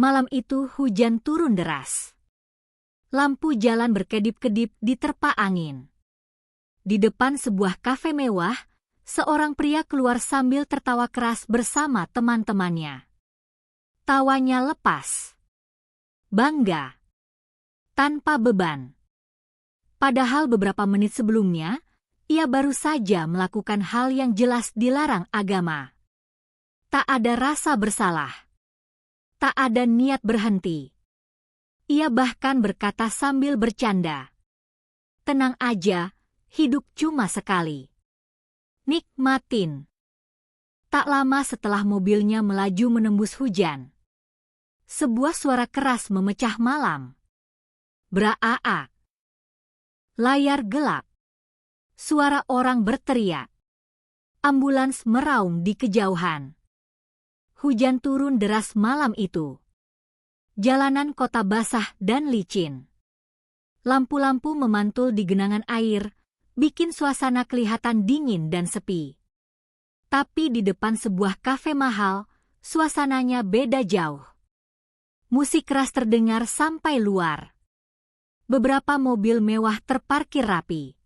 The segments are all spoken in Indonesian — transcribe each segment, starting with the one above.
Malam itu hujan turun deras. Lampu jalan berkedip-kedip diterpa angin. Di depan sebuah kafe mewah, seorang pria keluar sambil tertawa keras bersama teman-temannya. Tawanya lepas, bangga, tanpa beban. Padahal beberapa menit sebelumnya, ia baru saja melakukan hal yang jelas dilarang agama. Tak ada rasa bersalah. Tak ada niat berhenti. Ia bahkan berkata sambil bercanda, "Tenang aja, hidup cuma sekali. Nikmatin." Tak lama setelah mobilnya melaju menembus hujan, sebuah suara keras memecah malam. Braa. Layar gelap. Suara orang berteriak. Ambulans meraung di kejauhan. Hujan turun deras malam itu. Jalanan kota basah dan licin. Lampu-lampu memantul di genangan air, bikin suasana kelihatan dingin dan sepi. Tapi di depan sebuah kafe mahal, suasananya beda jauh. Musik keras terdengar sampai luar. Beberapa mobil mewah terparkir rapi.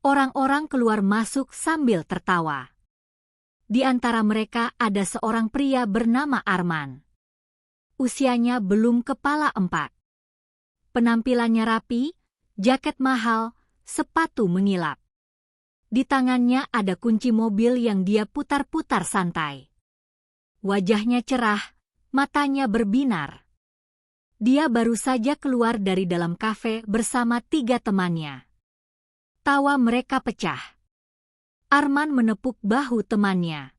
Orang-orang keluar masuk sambil tertawa. Di antara mereka ada seorang pria bernama Arman. Usianya belum kepala 4. Penampilannya rapi, jaket mahal, sepatu mengilap. Di tangannya ada kunci mobil yang dia putar-putar santai. Wajahnya cerah, matanya berbinar. Dia baru saja keluar dari dalam kafe bersama 3 temannya. Tawa mereka pecah. Arman menepuk bahu temannya.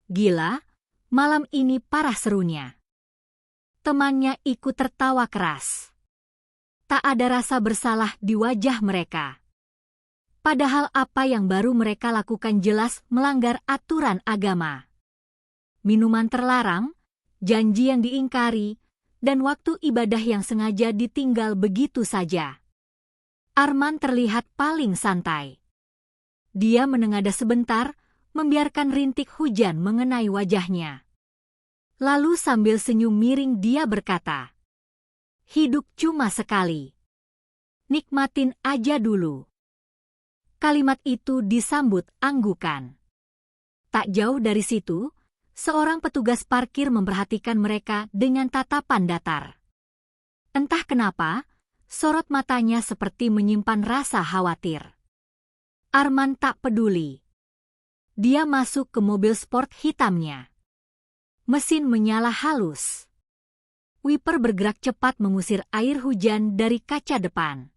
"Gila, malam ini parah serunya." Temannya ikut tertawa keras. Tak ada rasa bersalah di wajah mereka. Padahal apa yang baru mereka lakukan jelas melanggar aturan agama. Minuman terlarang, janji yang diingkari, dan waktu ibadah yang sengaja ditinggal begitu saja. Arman terlihat paling santai. Dia menengadah sebentar, membiarkan rintik hujan mengenai wajahnya. Lalu sambil senyum miring dia berkata, "Hidup cuma sekali. Nikmatin aja dulu." Kalimat itu disambut anggukan. Tak jauh dari situ, seorang petugas parkir memperhatikan mereka dengan tatapan datar. Entah kenapa, sorot matanya seperti menyimpan rasa khawatir. Arman tak peduli. Dia masuk ke mobil sport hitamnya. Mesin menyala halus. Wiper bergerak cepat mengusir air hujan dari kaca depan.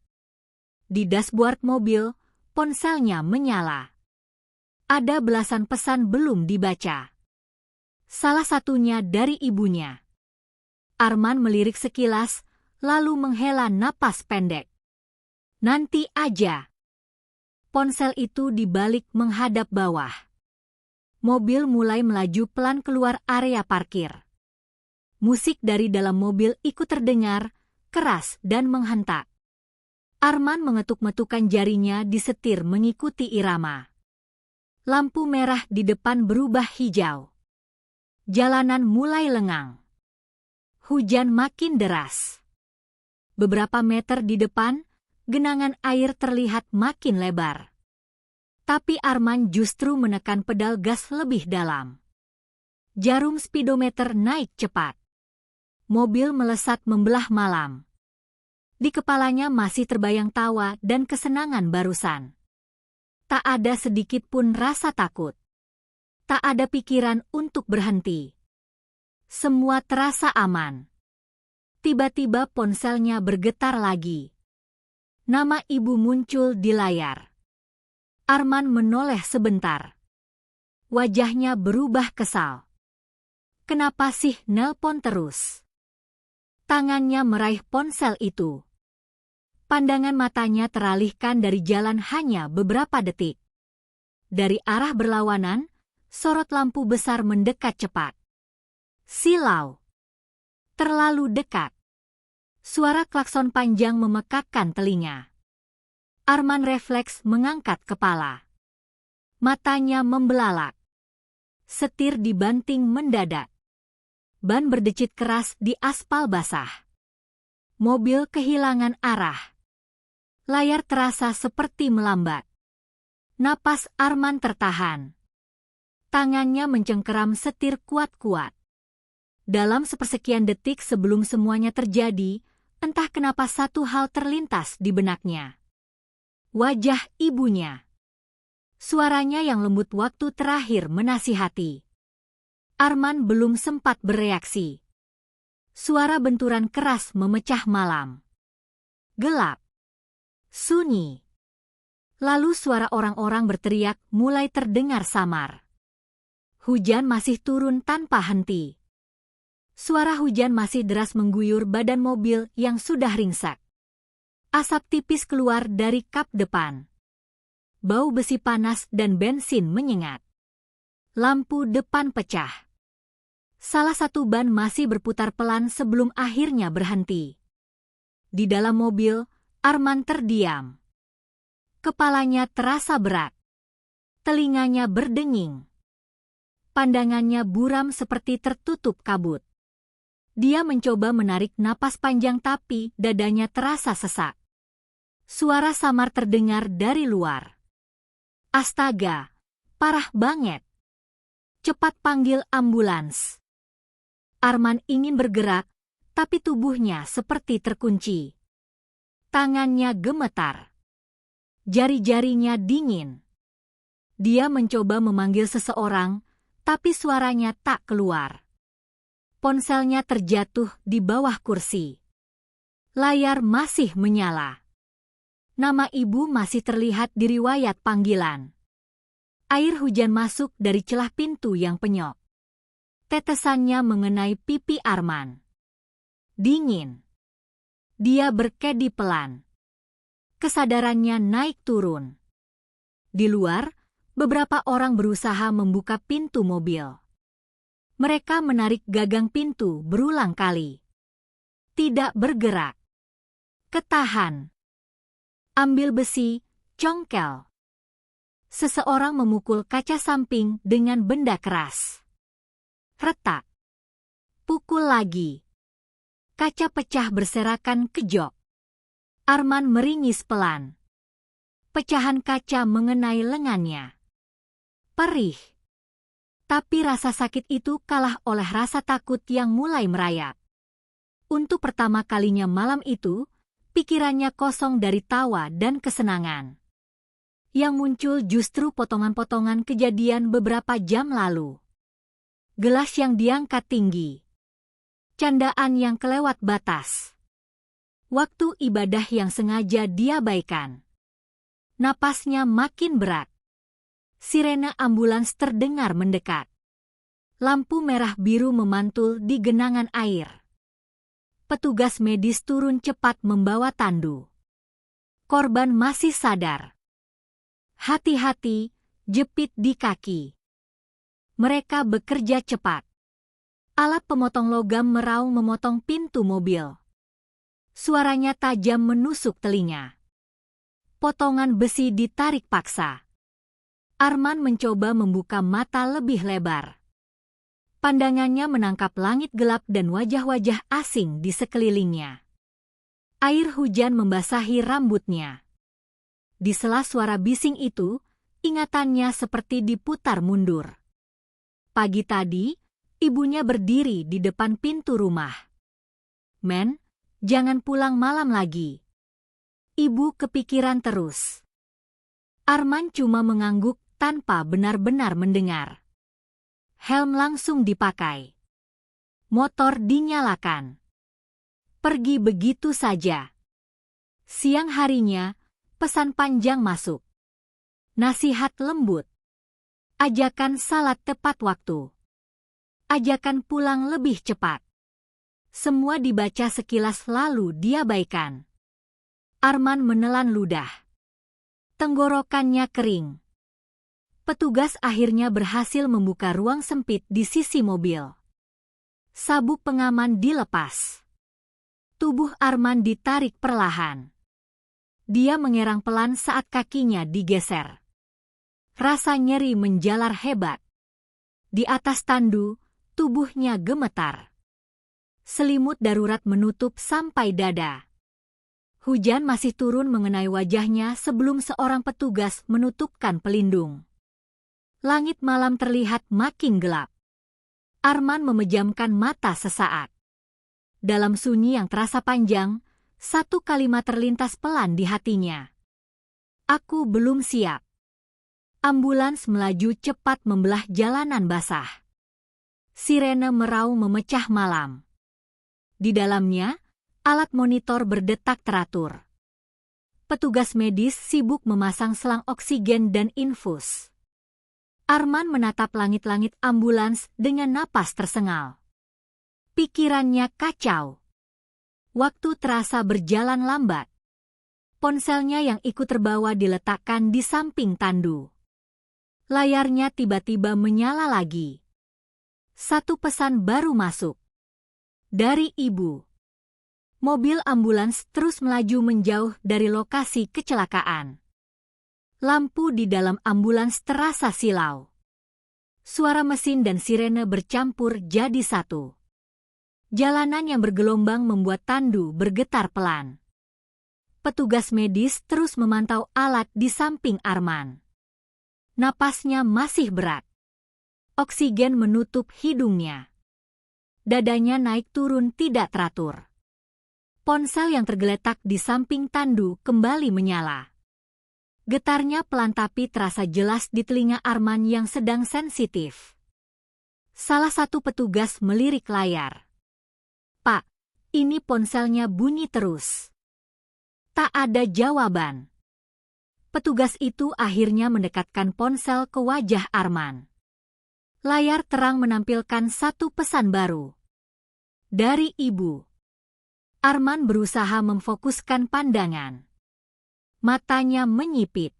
Di dashboard mobil, ponselnya menyala. Ada belasan pesan belum dibaca. Salah satunya dari ibunya. Arman melirik sekilas, lalu menghela napas pendek. "Nanti aja." Ponsel itu dibalik menghadap bawah. Mobil mulai melaju pelan keluar area parkir. Musik dari dalam mobil ikut terdengar, keras dan menghentak. Arman mengetuk-metukkan jarinya di setir mengikuti irama. Lampu merah di depan berubah hijau. Jalanan mulai lengang. Hujan makin deras. Beberapa meter di depan, genangan air terlihat makin lebar. Tapi Arman justru menekan pedal gas lebih dalam. Jarum speedometer naik cepat. Mobil melesat membelah malam. Di kepalanya masih terbayang tawa dan kesenangan barusan. Tak ada sedikit pun rasa takut. Tak ada pikiran untuk berhenti. Semua terasa aman. Tiba-tiba ponselnya bergetar lagi. Nama ibu muncul di layar. Arman menoleh sebentar. Wajahnya berubah kesal. Kenapa sih nelpon terus? Tangannya meraih ponsel itu. Pandangan matanya teralihkan dari jalan hanya beberapa detik. Dari arah berlawanan, sorot lampu besar mendekat cepat. Silau. Terlalu dekat. Suara klakson panjang memekakkan telinga. Arman refleks mengangkat kepala. Matanya membelalak. Setir dibanting mendadak. Ban berdecit keras di aspal basah. Mobil kehilangan arah. Layar terasa seperti melambat. Napas Arman tertahan. Tangannya mencengkeram setir kuat-kuat. Dalam sepersekian detik sebelum semuanya terjadi, entah kenapa satu hal terlintas di benaknya. Wajah ibunya. Suaranya yang lembut waktu terakhir menasihati. Arman belum sempat bereaksi. Suara benturan keras memecah malam. Gelap. Sunyi. Lalu suara orang-orang berteriak mulai terdengar samar. Hujan masih turun tanpa henti. Suara hujan masih deras mengguyur badan mobil yang sudah ringsek. Asap tipis keluar dari kap depan. Bau besi panas dan bensin menyengat. Lampu depan pecah. Salah satu ban masih berputar pelan sebelum akhirnya berhenti. Di dalam mobil, Arman terdiam. Kepalanya terasa berat. Telinganya berdenging. Pandangannya buram seperti tertutup kabut. Dia mencoba menarik napas panjang tapi dadanya terasa sesak. Suara samar terdengar dari luar. Astaga, parah banget. Cepat panggil ambulans. Arman ingin bergerak, tapi tubuhnya seperti terkunci. Tangannya gemetar. Jari-jarinya dingin. Dia mencoba memanggil seseorang, tapi suaranya tak keluar. Ponselnya terjatuh di bawah kursi. Layar masih menyala. Nama ibu masih terlihat di riwayat panggilan. Air hujan masuk dari celah pintu yang penyok. Tetesannya mengenai pipi Arman. Dingin. Dia berkedip pelan. Kesadarannya naik turun. Di luar, beberapa orang berusaha membuka pintu mobil. Mereka menarik gagang pintu berulang kali. Tidak bergerak. Ketahan. Ambil besi, congkel. Seseorang memukul kaca samping dengan benda keras. Retak. Pukul lagi. Kaca pecah berserakan ke jok. Arman meringis pelan. Pecahan kaca mengenai lengannya. Perih. Tapi rasa sakit itu kalah oleh rasa takut yang mulai merayap. Untuk pertama kalinya malam itu, pikirannya kosong dari tawa dan kesenangan. Yang muncul justru potongan-potongan kejadian beberapa jam lalu. Gelas yang diangkat tinggi. Candaan yang kelewat batas. Waktu ibadah yang sengaja diabaikan. Napasnya makin berat. Sirena ambulans terdengar mendekat. Lampu merah biru memantul di genangan air. Petugas medis turun cepat membawa tandu. Korban masih sadar. Hati-hati, jepit di kaki. Mereka bekerja cepat. Alat pemotong logam meraung memotong pintu mobil. Suaranya tajam menusuk telinga. Potongan besi ditarik paksa. Arman mencoba membuka mata lebih lebar. Pandangannya menangkap langit gelap dan wajah-wajah asing di sekelilingnya. Air hujan membasahi rambutnya. Di sela suara bising itu, ingatannya seperti diputar mundur. Pagi tadi, ibunya berdiri di depan pintu rumah. "Men, jangan pulang malam lagi." Ibu kepikiran terus. Arman cuma mengangguk tanpa benar-benar mendengar. Helm langsung dipakai. Motor dinyalakan. Pergi begitu saja. Siang harinya, pesan panjang masuk. Nasihat lembut. Ajakan salat tepat waktu. Ajakan pulang lebih cepat. Semua dibaca sekilas lalu diabaikan. Arman menelan ludah. Tenggorokannya kering. Petugas akhirnya berhasil membuka ruang sempit di sisi mobil. Sabuk pengaman dilepas. Tubuh Arman ditarik perlahan. Dia mengerang pelan saat kakinya digeser. Rasa nyeri menjalar hebat. Di atas tandu, tubuhnya gemetar. Selimut darurat menutup sampai dada. Hujan masih turun mengenai wajahnya sebelum seorang petugas menutupkan pelindung. Langit malam terlihat makin gelap. Arman memejamkan mata sesaat. Dalam sunyi yang terasa panjang, satu kalimat terlintas pelan di hatinya. Aku belum siap. Ambulans melaju cepat membelah jalanan basah. Sirene meraung memecah malam. Di dalamnya, alat monitor berdetak teratur. Petugas medis sibuk memasang selang oksigen dan infus. Arman menatap langit-langit ambulans dengan napas tersengal. Pikirannya kacau. Waktu terasa berjalan lambat. Ponselnya yang ikut terbawa diletakkan di samping tandu. Layarnya tiba-tiba menyala lagi. Satu pesan baru masuk. Dari ibu. Mobil ambulans terus melaju menjauh dari lokasi kecelakaan. Lampu di dalam ambulans terasa silau. Suara mesin dan sirene bercampur jadi satu. Jalanan yang bergelombang membuat tandu bergetar pelan. Petugas medis terus memantau alat di samping Arman. Napasnya masih berat. Oksigen menutup hidungnya. Dadanya naik turun tidak teratur. Ponsel yang tergeletak di samping tandu kembali menyala. Getarnya pelan tapi terasa jelas di telinga Arman yang sedang sensitif. Salah satu petugas melirik layar. Pak, ini ponselnya bunyi terus. Tak ada jawaban. Petugas itu akhirnya mendekatkan ponsel ke wajah Arman. Layar terang menampilkan satu pesan baru. Dari ibu. Arman berusaha memfokuskan pandangan. Matanya menyipit.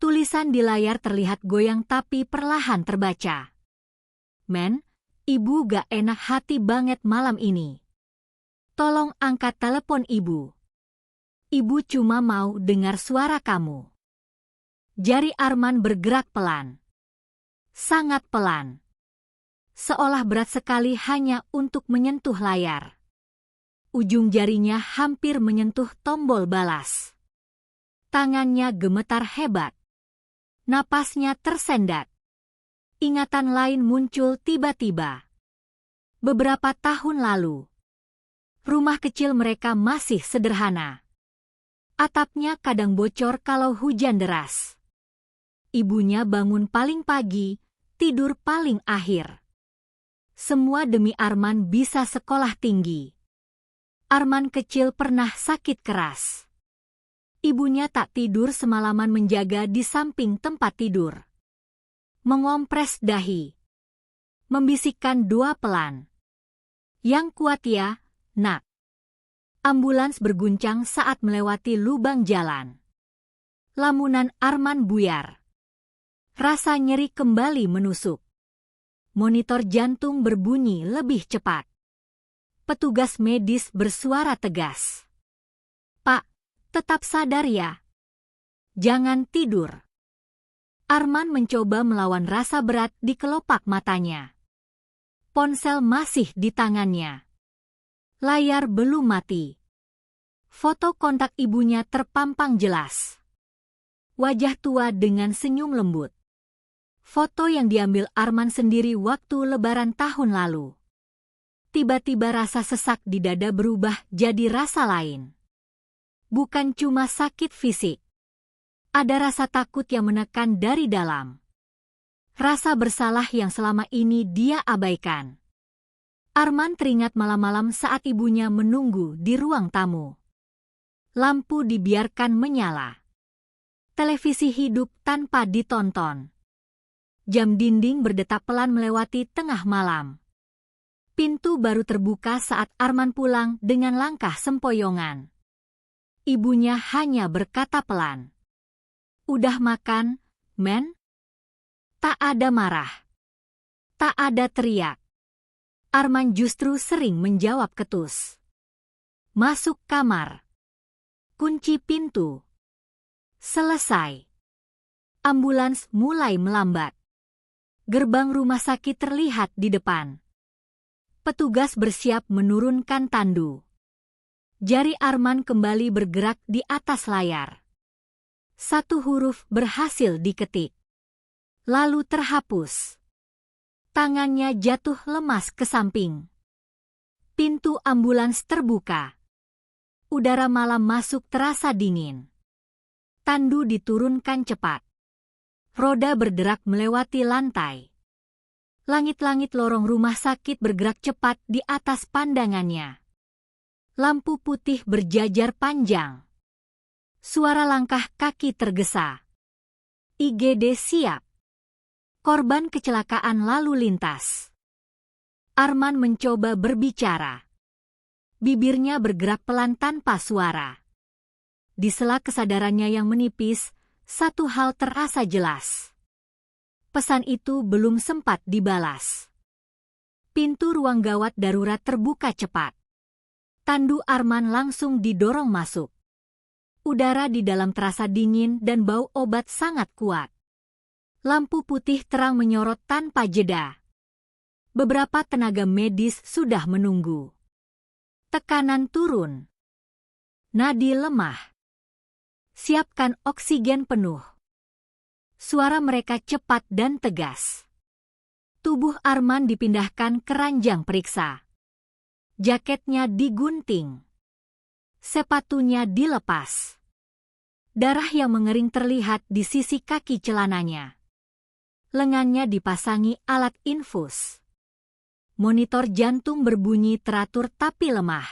Tulisan di layar terlihat goyang tapi perlahan terbaca. Men, ibu gak enak hati banget malam ini. Tolong angkat telepon ibu. Ibu cuma mau dengar suara kamu. Jari Arman bergerak pelan. Sangat pelan. Seolah berat sekali hanya untuk menyentuh layar. Ujung jarinya hampir menyentuh tombol balas. Tangannya gemetar hebat. Napasnya tersendat. Ingatan lain muncul tiba-tiba. Beberapa tahun lalu. Rumah kecil mereka masih sederhana. Atapnya kadang bocor kalau hujan deras. Ibunya bangun paling pagi, tidur paling akhir. Semua demi Arman bisa sekolah tinggi. Arman kecil pernah sakit keras. Ibunya tak tidur semalaman menjaga di samping tempat tidur. Mengompres dahi. Membisikkan doa pelan. Yang kuat ya, nak. Ambulans berguncang saat melewati lubang jalan. Lamunan Arman buyar. Rasa nyeri kembali menusuk. Monitor jantung berbunyi lebih cepat. Petugas medis bersuara tegas. Pak, tetap sadar ya. Jangan tidur. Arman mencoba melawan rasa berat di kelopak matanya. Ponsel masih di tangannya. Layar belum mati. Foto kontak ibunya terpampang jelas. Wajah tua dengan senyum lembut. Foto yang diambil Arman sendiri waktu Lebaran tahun lalu. Tiba-tiba rasa sesak di dada berubah jadi rasa lain. Bukan cuma sakit fisik. Ada rasa takut yang menekan dari dalam. Rasa bersalah yang selama ini dia abaikan. Arman teringat malam-malam saat ibunya menunggu di ruang tamu. Lampu dibiarkan menyala. Televisi hidup tanpa ditonton. Jam dinding berdetak pelan melewati tengah malam. Pintu baru terbuka saat Arman pulang dengan langkah sempoyongan. Ibunya hanya berkata pelan. Udah makan, men? Tak ada marah. Tak ada teriak. Arman justru sering menjawab ketus. Masuk kamar. Kunci pintu. Selesai. Ambulans mulai melambat. Gerbang rumah sakit terlihat di depan. Petugas bersiap menurunkan tandu. Jari Arman kembali bergerak di atas layar. Satu huruf berhasil diketik. Lalu terhapus. Tangannya jatuh lemas ke samping. Pintu ambulans terbuka. Udara malam masuk terasa dingin. Tandu diturunkan cepat. Roda berderak melewati lantai. Langit-langit lorong rumah sakit bergerak cepat di atas pandangannya. Lampu putih berjajar panjang. Suara langkah kaki tergesa. IGD siap. Korban kecelakaan lalu lintas. Arman mencoba berbicara. Bibirnya bergerak pelan tanpa suara. Di sela kesadarannya yang menipis, satu hal terasa jelas. Pesan itu belum sempat dibalas. Pintu ruang gawat darurat terbuka cepat. Tandu Arman langsung didorong masuk. Udara di dalam terasa dingin dan bau obat sangat kuat. Lampu putih terang menyorot tanpa jeda. Beberapa tenaga medis sudah menunggu. Tekanan turun. Nadi lemah. Siapkan oksigen penuh. Suara mereka cepat dan tegas. Tubuh Arman dipindahkan ke ranjang periksa. Jaketnya digunting. Sepatunya dilepas. Darah yang mengering terlihat di sisi kaki celananya. Lengannya dipasangi alat infus. Monitor jantung berbunyi teratur tapi lemah.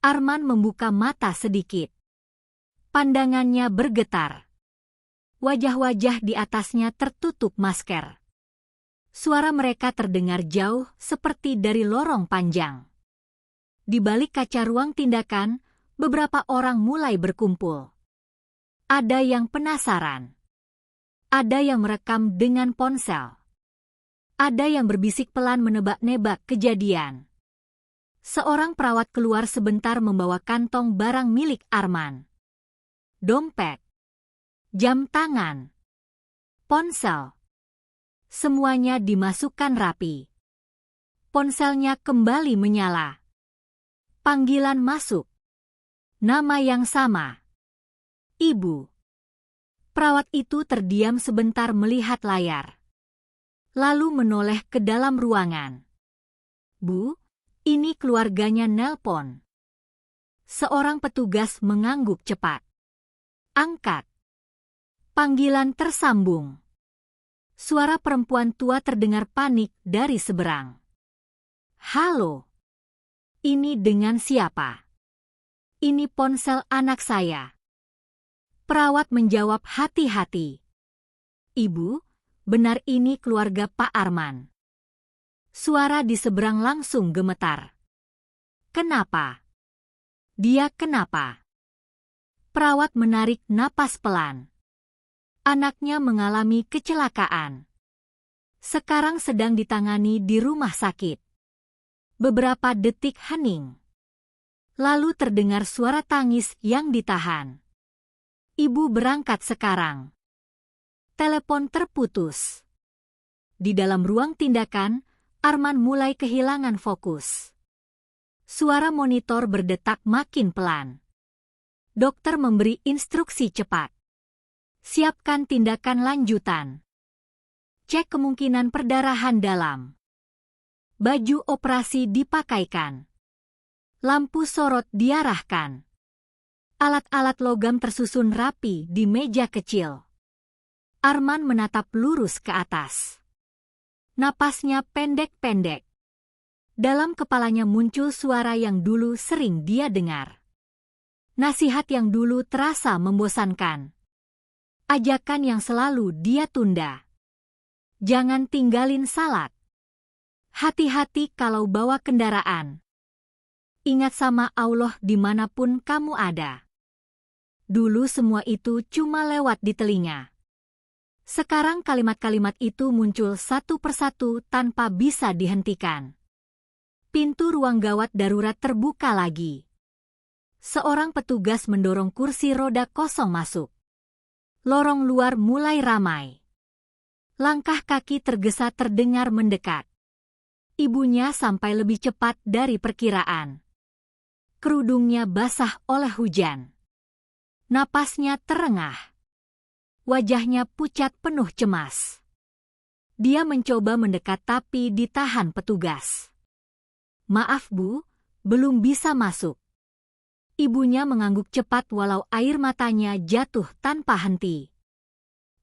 Arman membuka mata sedikit. Pandangannya bergetar. Wajah-wajah di atasnya tertutup masker. Suara mereka terdengar jauh seperti dari lorong panjang. Di balik kaca ruang tindakan, beberapa orang mulai berkumpul. Ada yang penasaran. Ada yang merekam dengan ponsel. Ada yang berbisik pelan menebak-nebak kejadian. Seorang perawat keluar sebentar membawa kantong barang milik Arman. Dompet, jam tangan, ponsel. Semuanya dimasukkan rapi. Ponselnya kembali menyala. Panggilan masuk. Nama yang sama. Ibu. Perawat itu terdiam sebentar melihat layar. Lalu menoleh ke dalam ruangan. Bu, ini keluarganya nelpon. Seorang petugas mengangguk cepat. Angkat. Panggilan tersambung. Suara perempuan tua terdengar panik dari seberang. Halo. Ini dengan siapa? Ini ponsel anak saya. Perawat menjawab hati-hati. Ibu, benar ini keluarga Pak Arman. Suara di seberang langsung gemetar. Kenapa? Dia kenapa? Perawat menarik napas pelan. Anaknya mengalami kecelakaan. Sekarang sedang ditangani di rumah sakit. Beberapa detik hening. Lalu terdengar suara tangis yang ditahan. Ibu berangkat sekarang. Telepon terputus. Di dalam ruang tindakan, Arman mulai kehilangan fokus. Suara monitor berdetak makin pelan. Dokter memberi instruksi cepat. Siapkan tindakan lanjutan. Cek kemungkinan perdarahan dalam. Baju operasi dipakaikan. Lampu sorot diarahkan. Alat-alat logam tersusun rapi di meja kecil. Arman menatap lurus ke atas. Napasnya pendek-pendek. Dalam kepalanya muncul suara yang dulu sering dia dengar. Nasihat yang dulu terasa membosankan. Ajakan yang selalu dia tunda. Jangan tinggalin salat. Hati-hati kalau bawa kendaraan. Ingat sama Allah dimanapun kamu ada. Dulu semua itu cuma lewat di telinga. Sekarang kalimat-kalimat itu muncul satu persatu tanpa bisa dihentikan. Pintu ruang gawat darurat terbuka lagi. Seorang petugas mendorong kursi roda kosong masuk. Lorong luar mulai ramai. Langkah kaki tergesa terdengar mendekat. Ibunya sampai lebih cepat dari perkiraan. Kerudungnya basah oleh hujan. Napasnya terengah. Wajahnya pucat penuh cemas. Dia mencoba mendekat tapi ditahan petugas. "Maaf Bu, belum bisa masuk." Ibunya mengangguk cepat walau air matanya jatuh tanpa henti.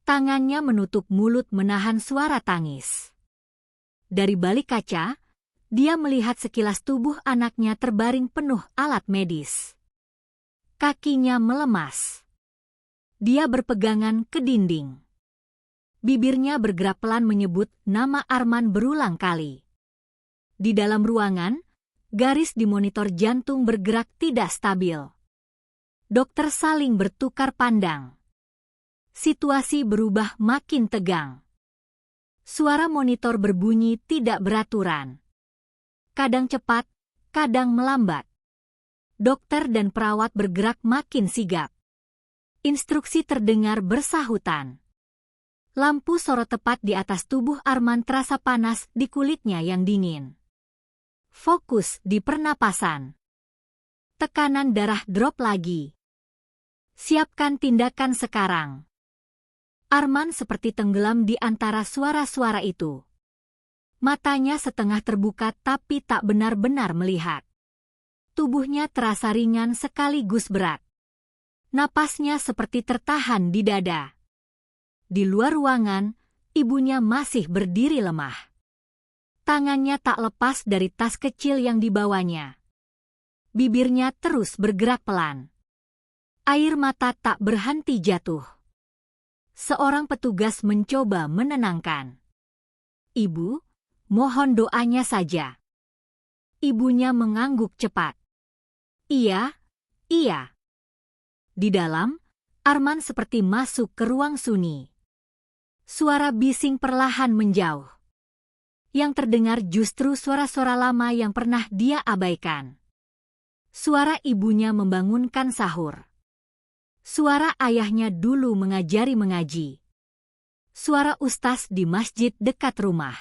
Tangannya menutup mulut menahan suara tangis. Dari balik kaca, dia melihat sekilas tubuh anaknya terbaring penuh alat medis. Kakinya melemas. Dia berpegangan ke dinding. Bibirnya bergerak pelan menyebut nama Arman berulang kali. Di dalam ruangan, garis di monitor jantung bergerak tidak stabil. Dokter saling bertukar pandang. Situasi berubah makin tegang. Suara monitor berbunyi tidak beraturan. Kadang cepat, kadang melambat. Dokter dan perawat bergerak makin sigap. Instruksi terdengar bersahutan. Lampu sorot tepat di atas tubuh Arman terasa panas di kulitnya yang dingin. Fokus di pernapasan. Tekanan darah drop lagi. Siapkan tindakan sekarang. Arman seperti tenggelam di antara suara-suara itu. Matanya setengah terbuka tapi tak benar-benar melihat. Tubuhnya terasa ringan sekaligus berat. Napasnya seperti tertahan di dada. Di luar ruangan, ibunya masih berdiri lemah. Tangannya tak lepas dari tas kecil yang dibawanya. Bibirnya terus bergerak pelan. Air mata tak berhenti jatuh. Seorang petugas mencoba menenangkan. "Ibu, mohon doanya saja." Ibunya mengangguk cepat. "Iya, iya." Di dalam, Arman seperti masuk ke ruang sunyi. Suara bising perlahan menjauh. Yang terdengar justru suara-suara lama yang pernah dia abaikan. Suara ibunya membangunkan sahur. Suara ayahnya dulu mengajari mengaji. Suara ustaz di masjid dekat rumah.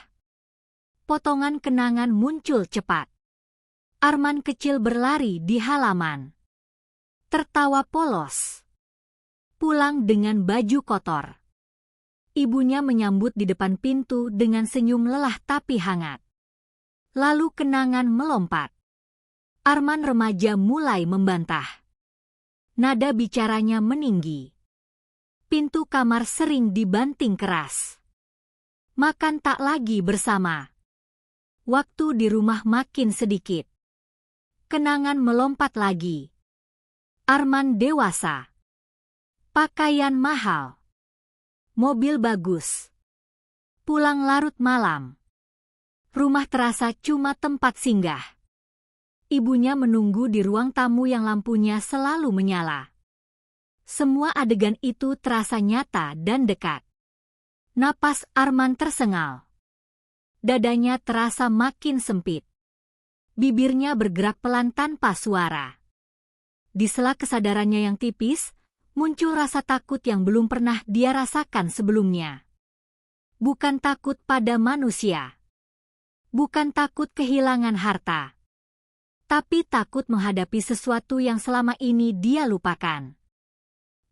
Potongan kenangan muncul cepat. Arman kecil berlari di halaman. Tertawa polos. Pulang dengan baju kotor. Ibunya menyambut di depan pintu dengan senyum lelah tapi hangat. Lalu kenangan melompat. Arman remaja mulai membantah. Nada bicaranya meninggi. Pintu kamar sering dibanting keras. Makan tak lagi bersama. Waktu di rumah makin sedikit. Kenangan melompat lagi. Arman dewasa. Pakaian mahal. Mobil bagus. Pulang larut malam. Rumah terasa cuma tempat singgah. Ibunya menunggu di ruang tamu yang lampunya selalu menyala. Semua adegan itu terasa nyata dan dekat. Napas Arman tersengal. Dadanya terasa makin sempit. Bibirnya bergerak pelan tanpa suara. Di sela kesadarannya yang tipis, muncul rasa takut yang belum pernah dia rasakan sebelumnya. Bukan takut pada manusia. Bukan takut kehilangan harta. Tapi takut menghadapi sesuatu yang selama ini dia lupakan.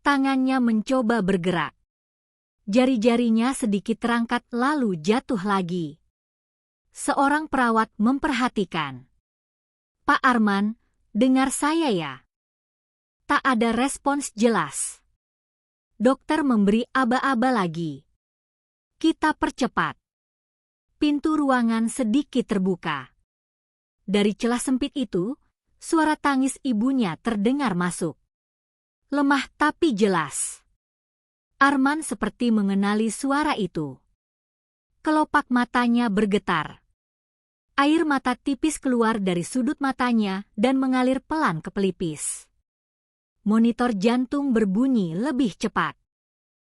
Tangannya mencoba bergerak. Jari-jarinya sedikit terangkat lalu jatuh lagi. Seorang perawat memperhatikan. "Pak Arman, dengar saya ya?" Tak ada respons jelas. Dokter memberi aba-aba lagi. "Kita percepat." Pintu ruangan sedikit terbuka. Dari celah sempit itu, suara tangis ibunya terdengar masuk. Lemah tapi jelas. Arman seperti mengenali suara itu. Kelopak matanya bergetar. Air mata tipis keluar dari sudut matanya dan mengalir pelan ke pelipis. Monitor jantung berbunyi lebih cepat.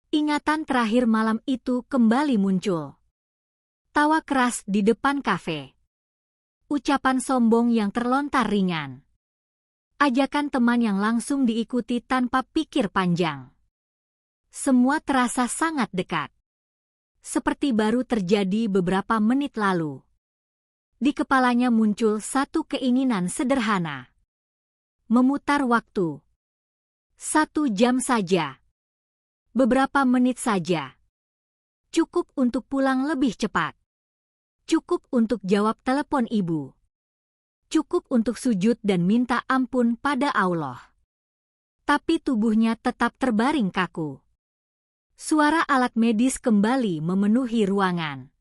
Ingatan terakhir malam itu kembali muncul. Tawa keras di depan kafe. Ucapan sombong yang terlontar ringan. Ajakan teman yang langsung diikuti tanpa pikir panjang. Semua terasa sangat dekat. Seperti baru terjadi beberapa menit lalu. Di kepalanya muncul satu keinginan sederhana. Memutar waktu. 1 jam saja. Beberapa menit saja. Cukup untuk pulang lebih cepat. Cukup untuk jawab telepon ibu. Cukup untuk sujud dan minta ampun pada Allah. Tapi tubuhnya tetap terbaring kaku. Suara alat medis kembali memenuhi ruangan.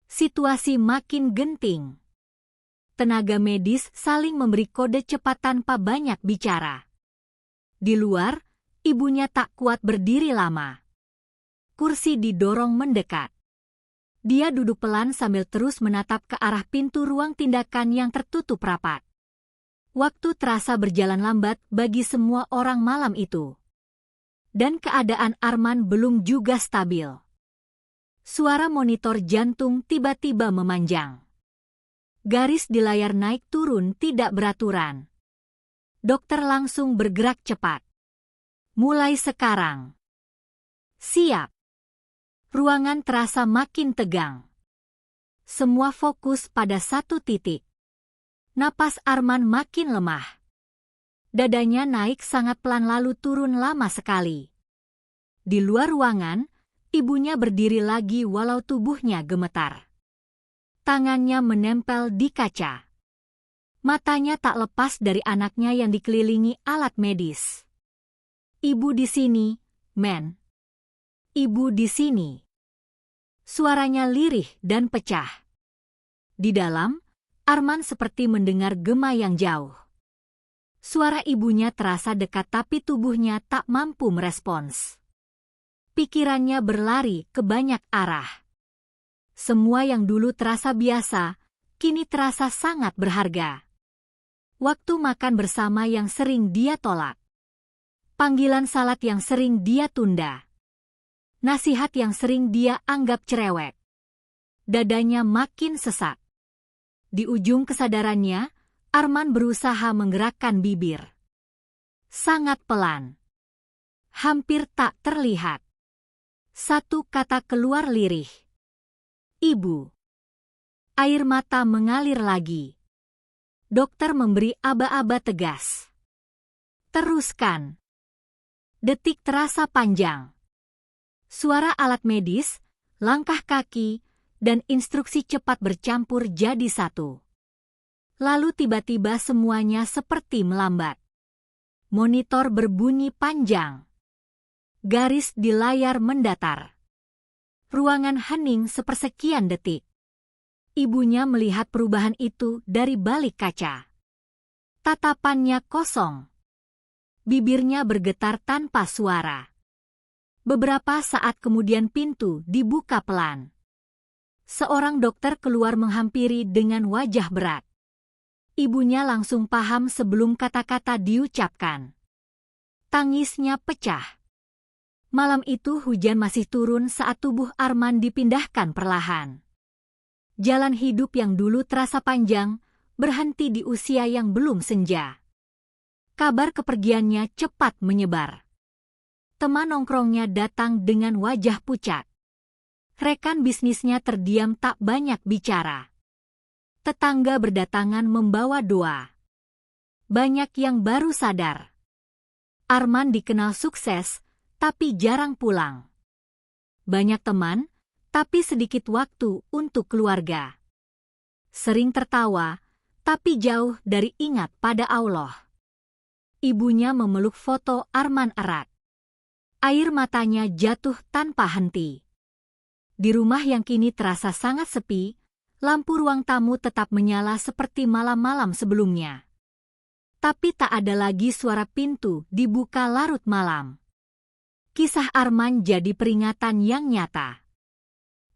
Situasi makin genting. Tenaga medis saling memberi kode cepat tanpa banyak bicara. Di luar, ibunya tak kuat berdiri lama. Kursi didorong mendekat. Dia duduk pelan sambil terus menatap ke arah pintu ruang tindakan yang tertutup rapat. Waktu terasa berjalan lambat bagi semua orang malam itu. Dan keadaan Arman belum juga stabil. Suara monitor jantung tiba-tiba memanjang. Garis di layar naik turun tidak beraturan. Dokter langsung bergerak cepat. Mulai sekarang. Siap. Ruangan terasa makin tegang. Semua fokus pada satu titik. Napas Arman makin lemah. Dadanya naik sangat pelan lalu turun lama sekali. Di luar ruangan, ibunya berdiri lagi walau tubuhnya gemetar. Tangannya menempel di kaca. Matanya tak lepas dari anaknya yang dikelilingi alat medis. Ibu di sini, men. Ibu di sini. Suaranya lirih dan pecah. Di dalam, Arman seperti mendengar gema yang jauh. Suara ibunya terasa dekat tapi tubuhnya tak mampu merespons. Pikirannya berlari ke banyak arah. Semua yang dulu terasa biasa, kini terasa sangat berharga. Waktu makan bersama yang sering dia tolak. Panggilan salat yang sering dia tunda. Nasihat yang sering dia anggap cerewet. Dadanya makin sesak. Di ujung kesadarannya, Arman berusaha menggerakkan bibir. Sangat pelan. Hampir tak terlihat. Satu kata keluar lirih. Ibu. Air mata mengalir lagi. Dokter memberi aba-aba tegas. Teruskan. Detik terasa panjang. Suara alat medis, langkah kaki, dan instruksi cepat bercampur jadi satu. Lalu tiba-tiba semuanya seperti melambat. Monitor berbunyi panjang. Garis di layar mendatar. Ruangan hening sepersekian detik. Ibunya melihat perubahan itu dari balik kaca. Tatapannya kosong. Bibirnya bergetar tanpa suara. Beberapa saat kemudian pintu dibuka pelan. Seorang dokter keluar menghampiri dengan wajah berat. Ibunya langsung paham sebelum kata-kata diucapkan. Tangisnya pecah. Malam itu hujan masih turun saat tubuh Arman dipindahkan perlahan. Jalan hidup yang dulu terasa panjang, berhenti di usia yang belum senja. Kabar kepergiannya cepat menyebar. Teman nongkrongnya datang dengan wajah pucat. Rekan bisnisnya terdiam tak banyak bicara. Tetangga berdatangan membawa doa. Banyak yang baru sadar. Arman dikenal sukses, tapi jarang pulang. Banyak teman, tapi sedikit waktu untuk keluarga. Sering tertawa, tapi jauh dari ingat pada Allah. Ibunya memeluk foto Arman erat. Air matanya jatuh tanpa henti. Di rumah yang kini terasa sangat sepi, lampu ruang tamu tetap menyala seperti malam-malam sebelumnya. Tapi tak ada lagi suara pintu dibuka larut malam. Kisah Arman jadi peringatan yang nyata.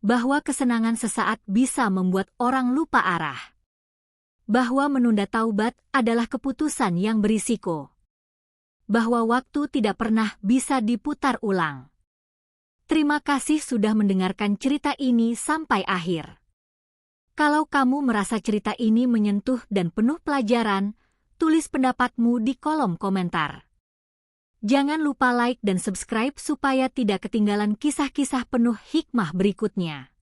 Bahwa kesenangan sesaat bisa membuat orang lupa arah. Bahwa menunda taubat adalah keputusan yang berisiko. Bahwa waktu tidak pernah bisa diputar ulang. Terima kasih sudah mendengarkan cerita ini sampai akhir. Kalau kamu merasa cerita ini menyentuh dan penuh pelajaran, tulis pendapatmu di kolom komentar. Jangan lupa like dan subscribe supaya tidak ketinggalan kisah-kisah penuh hikmah berikutnya.